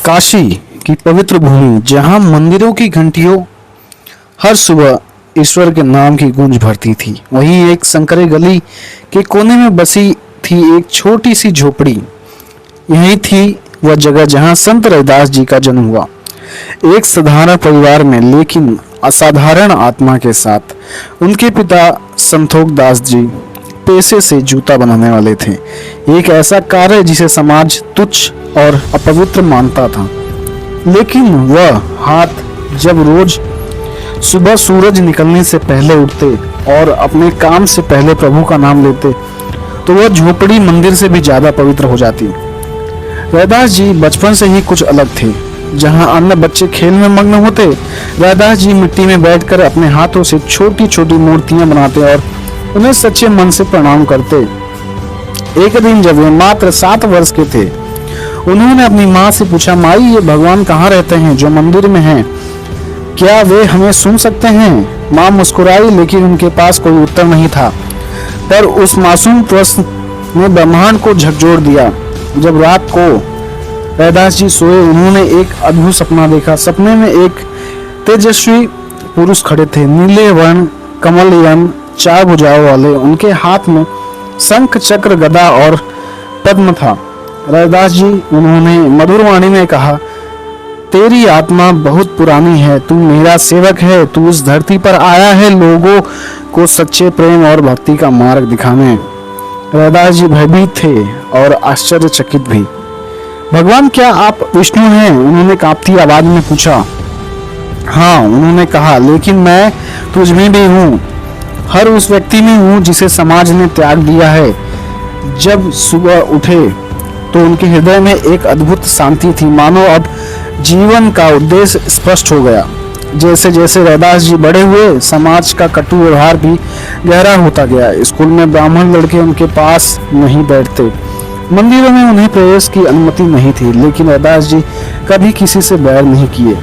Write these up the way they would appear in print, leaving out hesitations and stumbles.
काशी की पवित्र भूमि जहां मंदिरों की घंटियों हर सुबह ईश्वर के नाम की गूंज भरती थी, वहीं एक संकरे गली के कोने में बसी थी एक छोटी सी झोपड़ी। यही थी वह जगह जहां संत रविदास जी का जन्म हुआ। एक साधारण परिवार में लेकिन असाधारण आत्मा के साथ। उनके पिता संतोख दास जी पेशे से जूता बनाने वाले थे, एक ऐसा कार्य जिसे समाज तुच्छ और अपवित्र मानता था। लेकिन वह हाथ जब रोज सुबह सूरज निकलने से पहले उठते और अपने काम से पहले प्रभु का नाम लेते तो वह झोपड़ी मंदिर से भी ज्यादा पवित्र हो जाती। रविदास जी बचपन से ही कुछ अलग थे। जहां अन्य बच्चे खेल में मग्न होते, रविदास जी मिट्टी में बैठकर अपने हाथों से छोटी छोटी मूर्तियां बनाते और उन्हें सच्चे मन से प्रणाम करते। एक दिन जब वे मात्र 7 वर्ष के थे, उन्होंने अपनी माँ से पूछा, माई ये भगवान कहाँ रहते हैं जो मंदिर में हैं? क्या वे हमें सुन सकते हैं? माँ मुस्कुराई, लेकिन उनके पास कोई उत्तर नहीं था। पर उस मासूम प्रश्न ने ब्रह्मांड को झकझोर दिया। जब रात को रविदास जी सोए, उन्होंने एक अद्भुत सपना देखा। सपने में एक तेजस्वी पुरुष खड़े थे, नीले वर्ण, कमलयन, 4 भुजाओं वाले। उनके हाथ में शंख, चक्र, गदा और पद्म था। रविदास जी उन्होंने मधुर वाणी में कहा, तेरी आत्मा बहुत पुरानी है, तू मेरा सेवक है, तू इस धरती पर आया है लोगों को सच्चे प्रेम और भक्ति का मार्ग दिखाने। रविदास जी भयभीत थे और आश्चर्यचकित भी। भगवान क्या आप विष्णु हैं? उन्होंने कांपती आवाज में पूछा। हाँ, उन्होंने कहा, लेकिन मैं तुझ में भी हूँ, हर उस व्यक्ति में हूँ जिसे समाज ने त्याग दिया है। जब सुबह उठे तो उनके हृदय में एक अद्भुत शांति थी, मानो अब जीवन का उद्देश्य स्पष्ट हो गया। जैसे जैसे रविदास जी बड़े हुए, समाज का कटु व्यवहार भी गहरा होता गया। स्कूल में ब्राह्मण लड़के उनके पास नहीं बैठते, मंदिरों में उन्हें प्रवेश की अनुमति नहीं थी, लेकिन रविदास जी कभी किसी से बैर नहीं किए।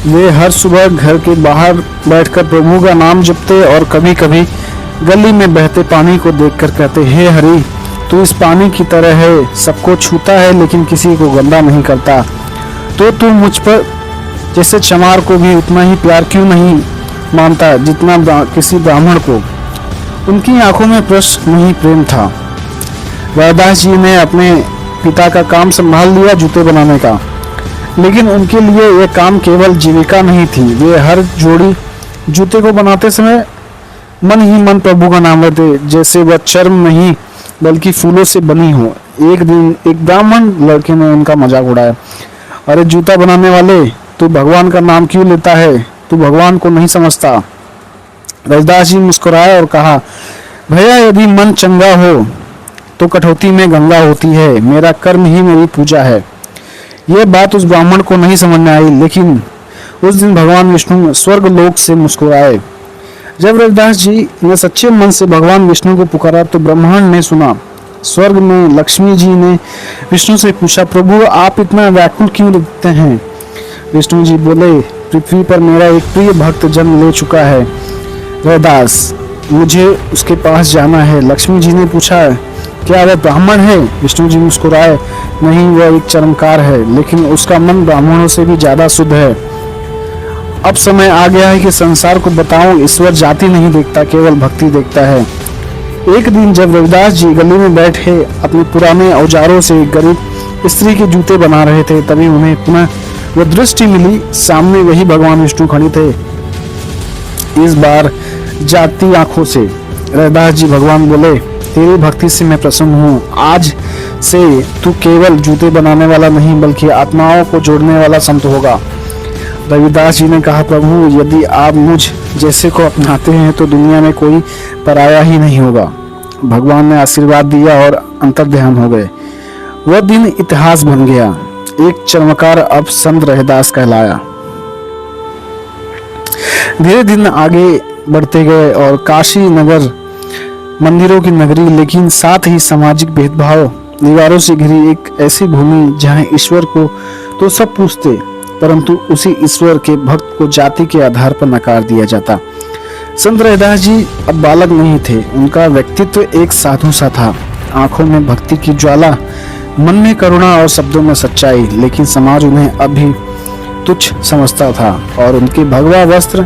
वे हर सुबह घर के बाहर बैठकर प्रभु का नाम जपते और कभी कभी गली में बहते पानी को देखकर कहते, हे हरि, तू इस पानी की तरह है, सबको छूता है लेकिन किसी को गंदा नहीं करता, तो तू मुझ पर जैसे चमार को भी उतना ही प्यार क्यों नहीं मानता जितना किसी ब्राह्मण को? उनकी आंखों में प्रश्न नहीं, प्रेम था। रविदास जी ने अपने पिता का काम संभाल लिया, जूते बनाने का, लेकिन उनके लिए यह काम केवल जीविका नहीं थी। वे हर जोड़ी जूते को बनाते समय मन ही मन प्रभु का नाम लेते, जैसे वह चर्म नहीं बल्कि फूलों से बनी हो। एक दिन एक ब्राह्मण लड़के ने उनका मजाक उड़ाया, अरे जूता बनाने वाले, तू भगवान का नाम क्यों लेता है? तू भगवान को नहीं समझता। रविदास जी मुस्कुराए और कहा, भैया यदि मन चंगा हो तो कटौती में गंगा होती है, मेरा कर्म ही मेरी पूजा है। यह बात उस ब्राह्मण को नहीं समझ में आई, लेकिन उस दिन भगवान विष्णु स्वर्ग लोक से मुस्कुराए। जब रविदास जी ने सच्चे मन से भगवान विष्णु को पुकारा तो ब्रह्मांड ने सुना। स्वर्ग में लक्ष्मी जी ने विष्णु से पूछा, प्रभु आप इतना व्याकुल क्यों दिखते हैं? विष्णु जी बोले, पृथ्वी पर मेरा एक प्रिय भक्त जन्म ले चुका है रविदास, मुझे उसके पास जाना है। लक्ष्मी जी ने पूछा, क्या वह ब्राह्मण है? विष्णु जी मुस्कुराए, नहीं, वह एक चर्मकार है, लेकिन उसका मन ब्राह्मणों से भी ज्यादा शुद्ध है। अब समय आ गया है कि संसार को बताऊं, ईश्वर जाति नहीं देखता, केवल भक्ति देखता है। एक दिन जब रविदास जी गली में बैठे अपने पुराने औजारों से एक गरीब स्त्री के जूते बना रहे थे, तभी उन्हें पुनः वह दृष्टि मिली। सामने वही भगवान विष्णु खड़े थे, इस बार जागती आंखों से। रविदास जी भगवान बोले, तेरी भक्ति से मैं प्रसन्न हूँ। आज से तू केवल जूते बनाने वाला नहीं बल्कि आत्माओं को जोड़ने वाला संत होगा। रविदास जी ने कहा, प्रभु यदि आप मुझ जैसे को अपनाते हैं तो दुनिया में कोई पराया ही नहीं होगा। भगवान ने आशीर्वाद दिया और अंतर्ध्यान हो गए। वह दिन इतिहास बन गया। एक चमत्कार अब संत रविदास कहलाया। धीरे दिन आगे बढ़ते गए और काशी नगर मंदिरों की नगरी, लेकिन साथ ही सामाजिक भेदभाव, दीवारों से घिरी एक ऐसी भूमि जहां ईश्वर को तो सब पूछते, परंतु उसी ईश्वर के भक्त को जाति के आधार पर नकार दिया जाता। संत रविदास जी अब बालक नहीं थे, उनका व्यक्तित्व एक साधु सा था। आंखों में भक्ति की ज्वाला मन में करुणा और शब्दों में सच्चाई, लेकिन समाज उन्हें अभी तुच्छ समझता था और उनके भगवा वस्त्र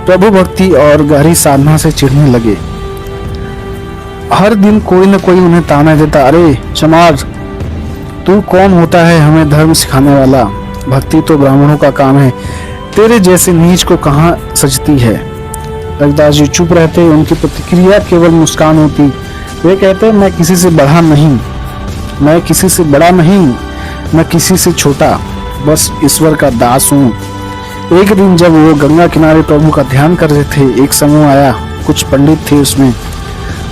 प्रभु भक्ति और गहरी साधना से चिढ़ने लगे। हर दिन कोई न कोई उन्हें ताना देता, अरे चमार, तू कौन होता है हमें धर्म सिखाने वाला? भक्ति तो ब्राह्मणों का काम है, तेरे जैसे नीच को कहाँ सजती है। रविदास जी चुप रहते, उनकी प्रतिक्रिया केवल मुस्कान होती। वे कहते, मैं किसी से बड़ा नहीं, मैं किसी से बड़ा नहीं, मैं किसी से छोटा, बस ईश्वर का दास हूँ। एक दिन जब वो गंगा किनारे प्रभु का ध्यान कर रहे थे, एक समूह आया। कुछ पंडित थे उसमें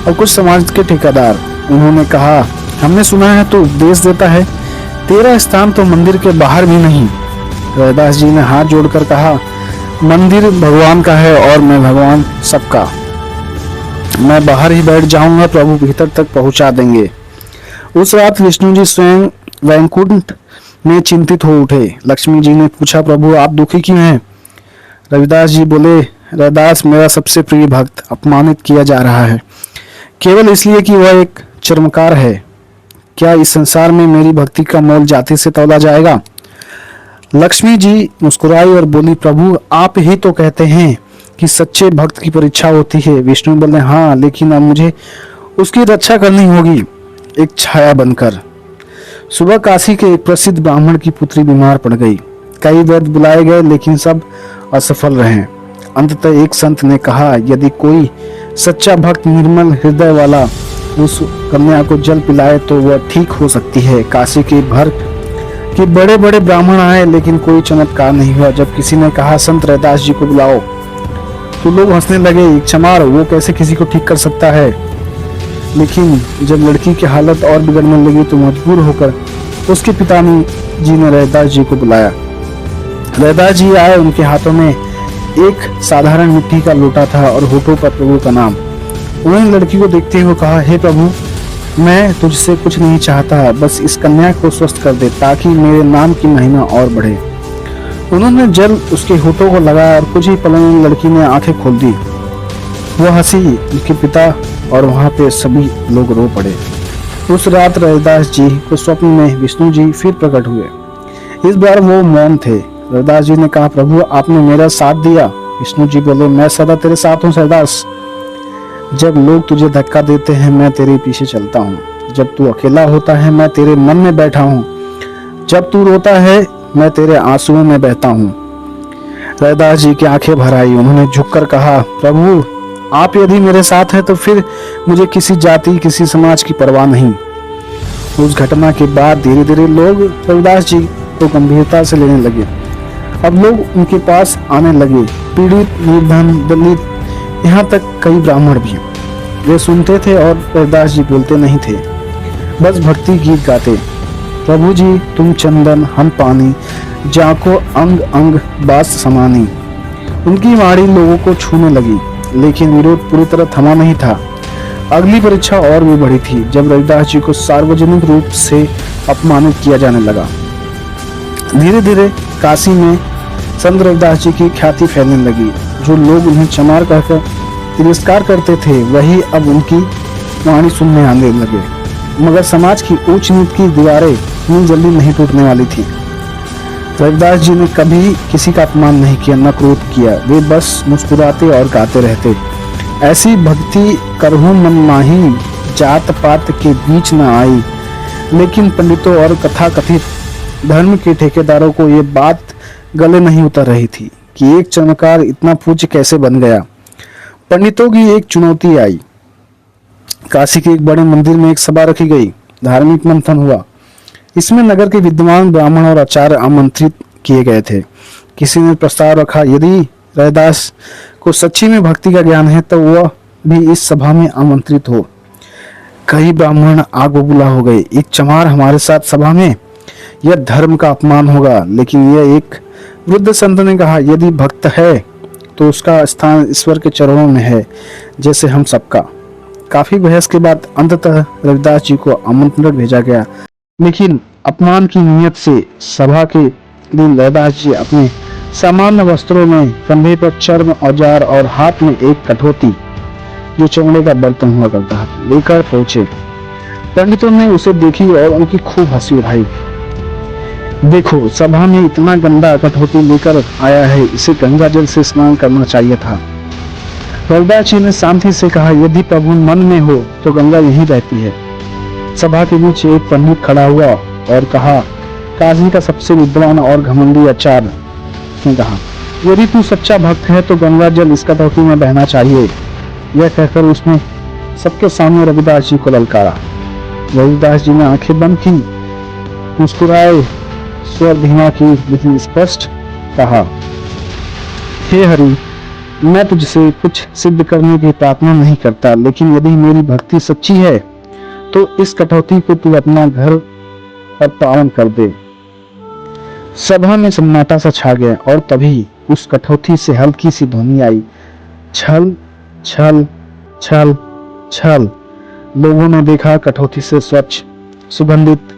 और कुछ समाज के ठेकेदार। उन्होंने कहा, हमने सुना है तू उपदेश देता है, तेरा स्थान तो मंदिर के बाहर भी नहीं। रविदास जी ने हाथ जोड़कर कहा, मंदिर भगवान का है और मैं भगवान सबका। मैं बाहर ही बैठ जाऊंगा, प्रभु भीतर तक पहुंचा देंगे। उस रात विष्णु जी स्वयं वैकुंठ में चिंतित हो उठे। लक्ष्मी जी ने पूछा, प्रभु आप दुखी क्यों हैं? रविदास जी बोले, रविदास मेरा सबसे प्रिय भक्त अपमानित किया जा रहा है, केवल इसलिए कि वह एक चर्मकार है। क्या इस संसार में मेरी भक्ति का मोल जाति से तौला जाएगा? लक्ष्मी जी मुस्कुराई और बोली, प्रभु आप ही तो कहते हैं कि सच्चे भक्त की परीक्षा होती है। विष्णु बोले, हाँ, लेकिन अब मुझे उसकी रक्षा करनी होगी, एक छाया बनकर। सुबह काशी के एक प्रसिद्ध ब्राह्मण की पुत्री बीमार पड़ गई। कई वैद्य बुलाए गए, लेकिन सब असफल रहे। अंततः एक संत ने कहा, यदि कोई सच्चा भक्त निर्मल हृदय वाला उस कन्या को जल पिलाए तो वह ठीक हो सकती है। काशी के भर के बड़े बड़े ब्राह्मण आए, लेकिन कोई चमत्कार नहीं हुआ। जब किसी ने कहा, संत रविदास जी को बुलाओ, तो लोग हंसने लगे। क्षमार, वो कैसे किसी को ठीक कर सकता है? लेकिन जब लड़की की हालत और बिगड़ने लगी तो मजबूर होकर उसके पिता जी ने रविदास जी को बुलाया। रविदास जी आए, उनके हाथों में एक साधारण मिट्टी का लोटा था और होठों पर प्रभु का नाम। उन्होंने लड़की को देखते हुए कहा, हे प्रभु, मैं तुझसे कुछ नहीं चाहता, बस इस कन्या को स्वस्थ कर दे ताकि मेरे नाम की महिमा और बढ़े। उन्होंने जल उसके होठों को लगाया और कुछ ही पलों में लड़की ने आंखें खोल दी। वह हंसी, उनके पिता और वहां पे सभी लोग रो पड़े। उस रात रविदास जी को स्वप्न में विष्णु जी फिर प्रकट हुए। इस बार वो मौन थे। रविदास जी ने कहा, प्रभु आपने मेरा साथ दिया। विष्णु जी बोले, मैं सदा तेरे साथ हूँ रविदास। जब लोग तुझे धक्का देते हैं मैं तेरे पीछे चलता हूँ। जब तू अकेला होता है मैं तेरे मन में बैठा हूँ। जब तू रोता है मैं तेरे आंसुओं में बहता हूँ। रविदास जी की आंखें भर आई। उन्होंने झुककर कहा, प्रभु आप यदि मेरे साथ हैं तो फिर मुझे किसी जाति किसी समाज की परवाह नहीं। उस घटना के बाद धीरे धीरे लोग रविदास जी को गंभीरता से लेने लगे। अब लोग उनके पास आने लगे, पीड़ित, निर्धन, दलित, यहाँ तक कई ब्राह्मण भी। वे सुनते थे और रविदास जी बोलते नहीं थे, बस भक्ति गीत गाते। प्रभु जी तुम चंदन हम पानी, जाको अंग अंग बास समानी। उनकी वाणी लोगों को छूने लगी, लेकिन विरोध पूरी तरह थमा नहीं था। अगली परीक्षा और भी बड़ी थी, जब रविदास जी को सार्वजनिक रूप से अपमानित किया जाने लगा। धीरे धीरे काशी में संत रविदास जी की ख्याति फैलने लगी। जो लोग उन्हें चमार कहकर तिरस्कार करते थे, वही अब उनकी वाणी सुनने आने लगे। मगर समाज की ऊंच नीच की दीवारें इतनी जल्दी नहीं टूटने वाली थी। रविदास जी ने कभी किसी का अपमान नहीं किया, न क्रोध किया। वे बस मुस्कुराते और गाते रहते, ऐसी भक्ति करहूं मन माही, जात पात के बीच न आई। लेकिन पंडितों और कथा कथित धर्म के ठेकेदारों को ये बात गले नहीं उतर रही थी कि एक चमत्कार इतना पूज्य कैसे बन गया। पंडितों की एक चुनौती आई। काशी के एक बड़े मंदिर में एक सभा रखी गई। धार्मिक मंथन हुआ। इसमें नगर के विद्वान ब्राह्मण और आचार्य आमंत्रित किए गए थे। किसी ने प्रस्ताव रखा, यदि रविदास को सच्ची में भक्ति का ज्ञान है तो वह भी इस सभा में आमंत्रित हो। कई ब्राह्मण आग बबूला हो गए, एक चमार हमारे साथ सभा में, यह धर्म का अपमान होगा। लेकिन यह एक वृद्ध संत ने कहा, यदि भक्त है तो उसका स्थान ईश्वर के चरणों में है, जैसे हम सबका। काफी बहस के बाद अंततः रविदास जी को आमंत्रण भेजा गया, लेकिन अपमान की नीयत से सभा के दिन रविदास जी अपने सामान्य वस्त्रों में, कंधे पर चर्म औजार और हाथ में एक कठौती जो चमड़े का बर्तन हुआ करता है लेकर पहुंचे। पंडितों ने उसे देखी और उनकी खूब हंसी उड़ाई। देखो, सभा में इतना गंदा कठौती लेकर आया है, इसे गंगा जल से स्नान करना चाहिए था। रविदास जी ने शांति से कहा, यदि प्रभु मन में हो तो गंगा यहीं रहती है। सभा के बीच एक पंडित खड़ा हुआ और कहा, काशी का सबसे विद्वान और घमंडी आचार्य ने कहा, यदि तू सच्चा भक्त है तो गंगा जल इस कटौती में बहना चाहिए। यह कहकर उसने सबके सामने रविदास जी को ललकारा। रविदास जी ने आंखें बंद की, मुस्कुराए, स्वर धीमा की लेकिन स्पष्ट कहा, हे हरि, मैं तुझसे कुछ सिद्ध करने की प्रार्थना नहीं करता, लेकिन यदि मेरी भक्ति सच्ची है तो इस कटौती को तू अपना घर और पावन कर दे। सभा में सन्नाटा सा छा गया और तभी उस कठौती से हल्की सी ध्वनि आई, छल छल छल छल। लोगों ने देखा कठौती से स्वच्छ सुगंधित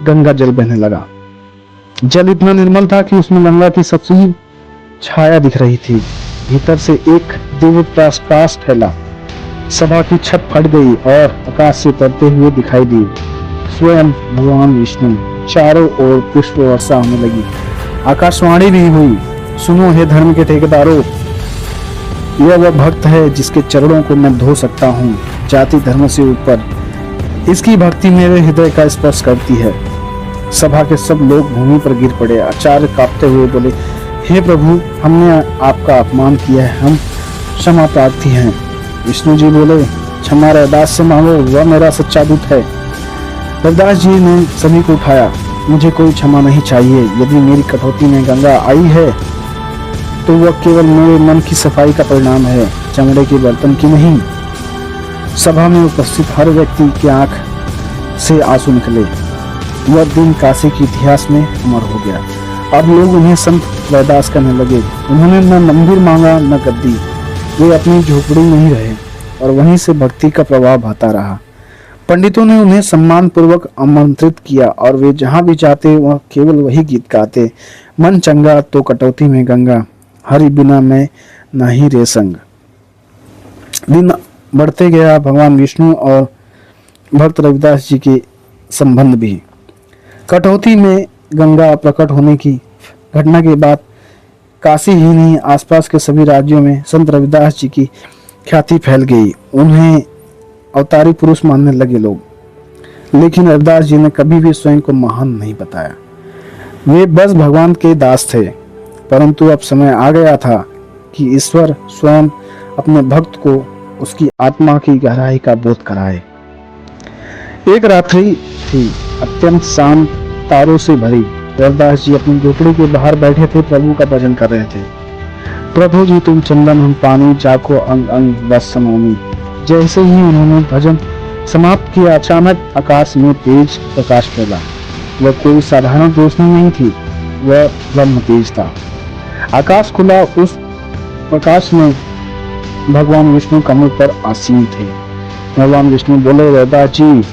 गंगा जल बहने लगा। जल इतना निर्मल था कि उसमें गंगा की सफेद छाया दिख रही थी। भीतर से एक दिव्य प्रकाश फैला। सभा की छत फट गई और आकाश से उतरते हुए दिखाई दी स्वयं भगवान विष्णु। चारों ओर पुष्प वर्षा होने लगी। आकाशवाणी भी हुई, सुनो हे धर्म के ठेकेदारों, यह वह भक्त है जिसके चरणों को मैं धो सकता हूँ, जाति धर्म से ऊपर। इसकी भक्ति मेरे हृदय का स्पर्श करती है। सभा के सब लोग भूमि पर गिर पड़े। आचार्य कांपते हुए बोले, हे प्रभु, हमने आपका अपमान किया है, हम क्षमा प्रार्थी हैं। विष्णु जी बोले, क्षमा रविदास से मांगो, वह मेरा सच्चा दूत है। रविदास जी ने सभी को उठाया, मुझे कोई क्षमा नहीं चाहिए। यदि मेरी कटौती में गंगा आई है तो वह केवल मेरे मन की सफाई का परिणाम है, चमड़े के बर्तन की नहीं। सभा में उपस्थित हर व्यक्ति की आंख से आंसू निकले। वह दिन काशी के इतिहास में अमर हो गया। अब लोग उन्हें संत रविदास कहने लगे। उन्होंने न मंदिर मांगा न गद्दी। वे अपनी झोपड़ी में ही रहे और वहीं से भक्ति का प्रवाह बहता रहा। पंडितों ने उन्हें सम्मान पूर्वक आमंत्रित किया और वे जहां भी जाते वह केवल वही गीत गाते, मन चंगा तो कटौती में गंगा, हरि बिना मैं नहीं रे संग। दिन बढ़ते गया। भगवान विष्णु और भक्त रविदास जी के संबंध भी। कटौती में गंगा प्रकट होने की घटना के बाद काशी ही नहीं, आसपास के सभी राज्यों में संत रविदास जी की ख्याति फैल गई। उन्हें अवतारी पुरुष मानने लगे लोग। लेकिन रविदास जी ने कभी भी स्वयं को महान नहीं बताया। वे बस भगवान के दास थे। परंतु अब समय आ गया था कि ईश्वर स्वयं अपने भक्त को उसकी आत्मा की गहराई का बोध कराए। एक रात्रि थी, अत्यंत शांत, तारों से भरी। रविदास जी अपनी झोपड़ी के बाहर बैठे थे, प्रभु का भजन कर रहे थे। प्रभु जी तुम चंदन हम पानी, जाको अंग अंग बस समोमी। जैसे ही उन्होंने भजन समाप्त किया, अचानक आकाश में तेज प्रकाश फैला। वह कोई साधारण रोशनी नहीं थी, वह ब्रह्म तेज था। आकाश खुला, उस प्रकाश में भगवान विष्णु कमल पर आसीन थे। भगवान विष्णु बोले, रविदास जी,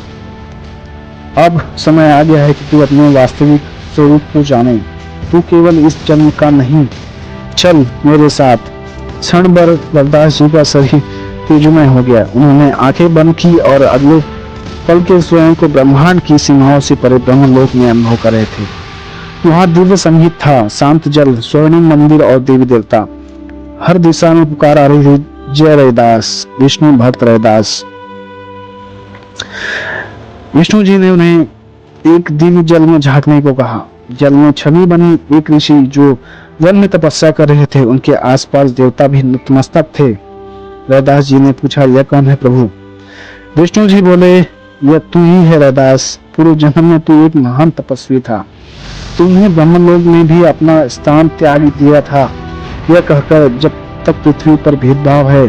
अब समय आ गया है कि तू अपने वास्तविक स्वरूप को जाने। तू केवल इस जन्म का नहीं, चल मेरे साथ। क्षण भर रविदास जी का शरीर तेजमय हो गया। उन्होंने आंखें बंद की और अगले पल के स्वयं को ब्रह्मांड की सीमाओं से परे ब्रह्मलोक में अनुभव कर रहे थे। वहां दिव्य संगीत था, शांत जल, स्वर्णिम मंदिर और देवी देवता। हर दिशा में पुकार आ रही थी, जय रविदास, विष्णु भक्त रविदास। विष्णु जी ने उन्हें एक दिव्य जल में झांकने को कहा। जल में छवि बनी एक ऋषि जो वन में तपस्या कर रहे थे। उनके आसपास देवता भी नतमस्तक थे। रविदास जी ने पूछा, यह कौन है प्रभु? विष्णु जी बोले, यह तू ही है रविदास। पूर्व जन्म में तू एक महान तपस्वी था। तुमने ब्रह्मलोक में भी अपना स्थान त्याग दिया था, यह कहकर जब तक पृथ्वी पर भेदभाव है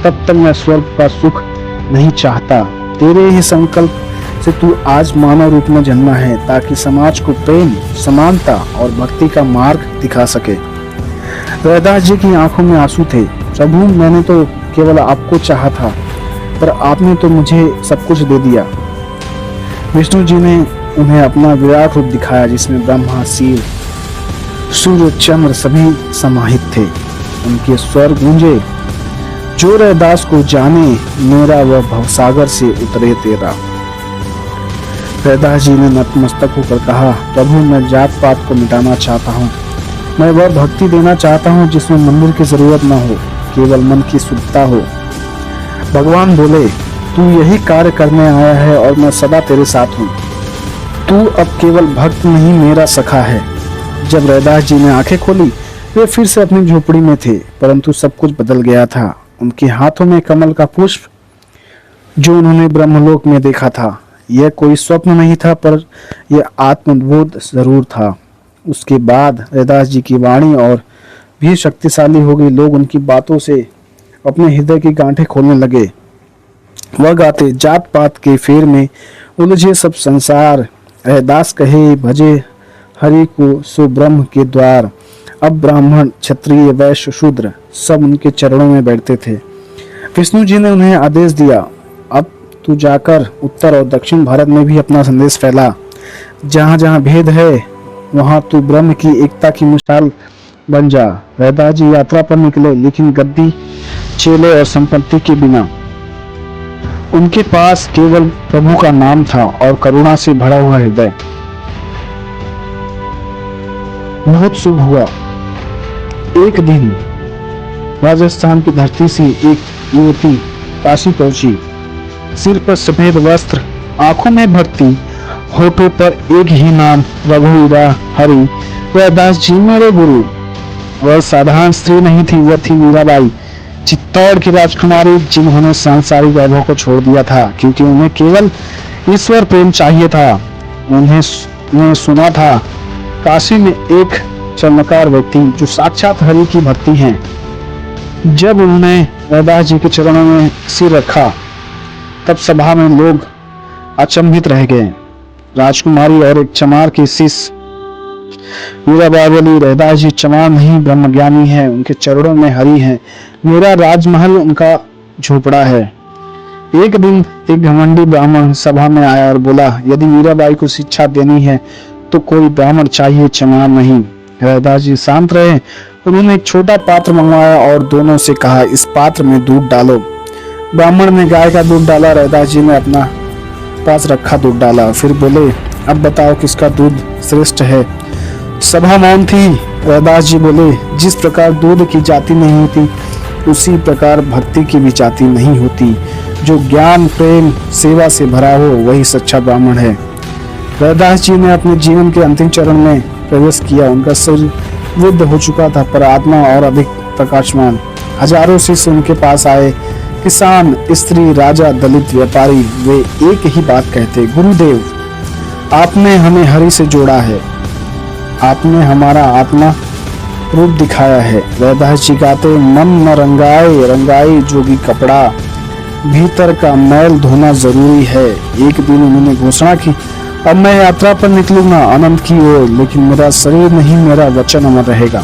तब तक मैं स्वर्ग का सुख नहीं चाहता। तेरे ही संकल्प से तू आज मानव रूप में जन्मा है ताकि समाज को प्रेम, समानता और भक्ति का मार्ग दिखा सके। रविदास जी की आंखों में आंसू थे। प्रभु, मैंने तो केवल आपको चाहा था, पर आपने तो मुझे सब कुछ दे दिया। विष्णु जी ने उन्हें अपना विराट रूप दिखाया जिसमें ब्रह्मा, शिव, सूर्य, चंद्र सभी समाहित थे। उनके स्वर गूंजे, जो रविदास को जाने, मेरा वह भवसागर से उतरे तेरा। रैदास जी ने नतमस्तक होकर कहा, प्रभु मैं जात पात को मिटाना चाहता हूँ। मैं वह भक्ति देना चाहता हूँ जिसमें मंदिर की जरूरत न हो, केवल मन की शुद्धता हो। भगवान बोले, तू यही कार्य करने आया है और मैं सदा तेरे साथ हूँ। तू अब केवल भक्त नहीं, मेरा सखा है। जब रैदास जी ने आंखें खोली, वे फिर से अपनी झोपड़ी में थे, परंतु सब कुछ बदल गया था। उनके हाथों में कमल का पुष्प जो उन्होंने ब्रह्मलोक में देखा था, यह कोई स्वप्न नहीं था, पर यह आत्मबोध जरूर था। उसके बाद रैदास जी की वाणी और भी शक्तिशाली हो गई। लोग उनकी बातों से अपने हृदय की गांठें खोलने लगे। वह गाते, जात पात के फेर में उलझे सब संसार, रैदास कहे भजे हरि को सो ब्रह्म के द्वार। अब ब्राह्मण, क्षत्रिय, वैश्य, शूद्र सब उनके चरणों में बैठते थे। विष्णु जी ने उन्हें आदेश दिया, अब तू जाकर उत्तर और दक्षिण भारत में भी अपना संदेश फैला। जहाँ जहाँ भेद है वहाँ तू ब्रह्म की एकता की मिसाल बन जा। रैदास जी यात्रा पर निकले, लेकिन गद्दी, चेले और संपत्ति के बिना। उनके पास केवल प्रभु का नाम था और करुणा से भरा हुआ हृदय। बहुत शुभ हुआ। एक दिन राजस्थान की धरती से एक युवती काशी पहुंची। सिर पर सफेद वस्त्र, आंखों में भक्ति, होठों पर एक ही नाम, रघुवीरा हरि। रैदास जी मेरे गुरु। वह साधारण स्त्री नहीं थी, वह थी मीराबाई, चित्तौड़ की राजकुमारी, जिन्होंने सांसारिक वैभव को छोड़ दिया था क्योंकि उन्हें केवल ईश्वर प्रेम चाहिए था। उन्हें सुना था काशी में एक चमत्कार व्यक्ति जो साक्षात हरि की भक्ति हैं। जब उन्होंने रैदास जी के चरणों में सिर रखा, तब सभा में लोग अचंभित रह गए। राजकुमारी और एक चमार की शिष्य मीराबाई बोली, रैदास जी चमार नहीं, ब्रह्मज्ञानी है, उनके चरणों में हरि है। मेरा राजमहल उनका झोपड़ा है। एक दिन एक घमंडी ब्राह्मण सभा में आया और बोला, यदि मीराबाई को शिक्षा देनी है तो कोई ब्राह्मण चाहिए, चमार नहीं। रैदास जी शांत रहे। उन्होंने एक छोटा पात्र मंगवाया और दोनों से कहा, इस पात्र में दूध डालो। ब्राह्मण ने गाय का दूध डाला, रैदास जी ने अपना पास रखा दूध डाला। फिर बोले, अब बताओ किसका दूध श्रेष्ठ है। सभा मौन थी। रैदास जी बोले, जिस प्रकार दूध की जाति नहीं होती, उसी प्रकार भक्ति की भी जाति नहीं होती। जो ज्ञान, प्रेम, सेवा से भरा हो वही सच्चा ब्राह्मण है। रैदास जी ने अपने जीवन के अंतिम चरण में प्रवेश किया। उनका शरीर वृद्ध हो चुका था, पर आत्मा और अधिक प्रकाशमान। हजारों शिष्य उनके पास आए, किसान, स्त्री, राजा, दलित, व्यापारी। वे एक ही बात कहते, गुरुदेव आपने हमें हरि से जोड़ा है, आपने हमारा आत्मा रूप दिखाया है। रैदास जी गाते, मन न रंगाए रंगाए जोगी कपड़ा, भीतर का मैल धोना जरूरी है। एक दिन उन्होंने घोषणा की, अब मैं यात्रा पर निकलूंगा अनंत की ओर, लेकिन मेरा शरीर नहीं, मेरा वचन अमर रहेगा।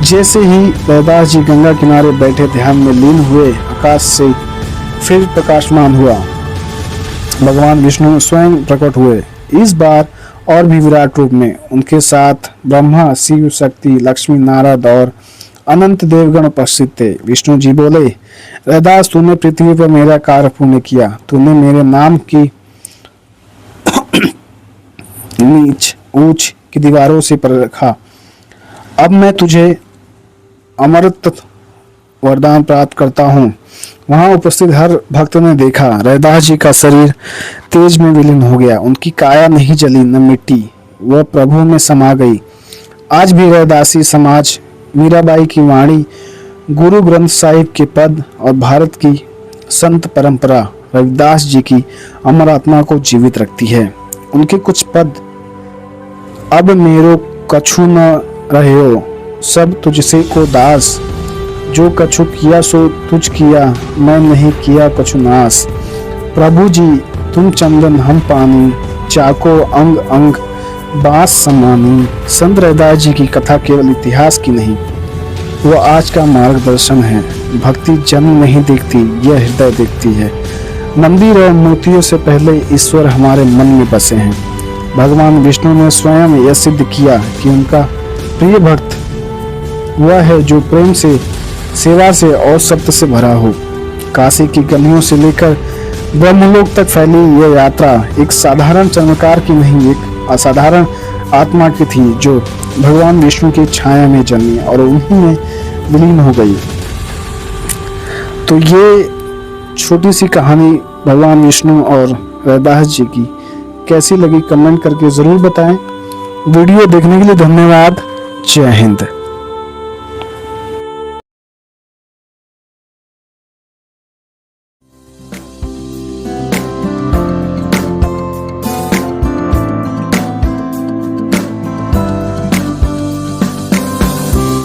जैसे ही रैदास जी गंगा किनारे बैठे ध्यान में लीन हुए, आकाश से फिर प्रकाशमान हुआ। भगवान विष्णु स्वयं प्रकट हुए, इस बार और भी विराट रूप में। उनके साथ ब्रह्मा, शिव, शक्ति, लक्ष्मी, नारद और अनंत देवगण उपस्थित थे। विष्णु जी बोले, रैदास तूने पृथ्वी पर मेरा कार्य पूर्ण किया। तूने मेरे नाम की नीच ऊंच की दीवारों से पर रखा। अब मैं तुझे अमृत वरदान प्राप्त करता हूँ। वहां उपस्थित हर भक्त ने देखा, रैदास जी का शरीर तेज में विलीन हो गया। उनकी काया नहीं जली न मिट्टी, वह प्रभु में समा गई। आज भी रैदासी समाज मीराबाई की वाणी, गुरु ग्रंथ साहिब के पद और भारत की संत परंपरा रविदास जी की अमर आत्मा को जीवित रखती है। उनके कुछ पद, अब मेरो कछु न रहो, सब तुझसे को दास, जो कछु किया सो तुझ किया, मैं नहीं किया कछु नास। प्रभु जी तुम चंदन हम पानी, चाको अंग अंग बास समानी। संत रैदास जी की कथा केवल इतिहास की नहीं, वह आज का मार्गदर्शन है। भक्ति जन्म नहीं देखती, यह हृदय देखती है। मंदिर और मूर्तियों से पहले ईश्वर हमारे मन में बसे हैं। भगवान विष्णु ने स्वयं यह सिद्ध किया कि उनका प्रिय भक्त वह है जो प्रेम से, सेवा से और सत्य से भरा हो। काशी की गलियों से लेकर ब्रह्मलोक तक फैली यह यात्रा एक साधारण चमत्कार की नहीं, एक असाधारण आत्मा की थी जो भगवान विष्णु की छाया में जन्मी और उन्हीं में विलीन हो गई। तो ये छोटी सी कहानी भगवान विष्णु और रैदास जी की कैसी लगी कमेंट करके ज़रूर बताएं। वीडियो देखने के लिए धन्यवाद। जय हिंद।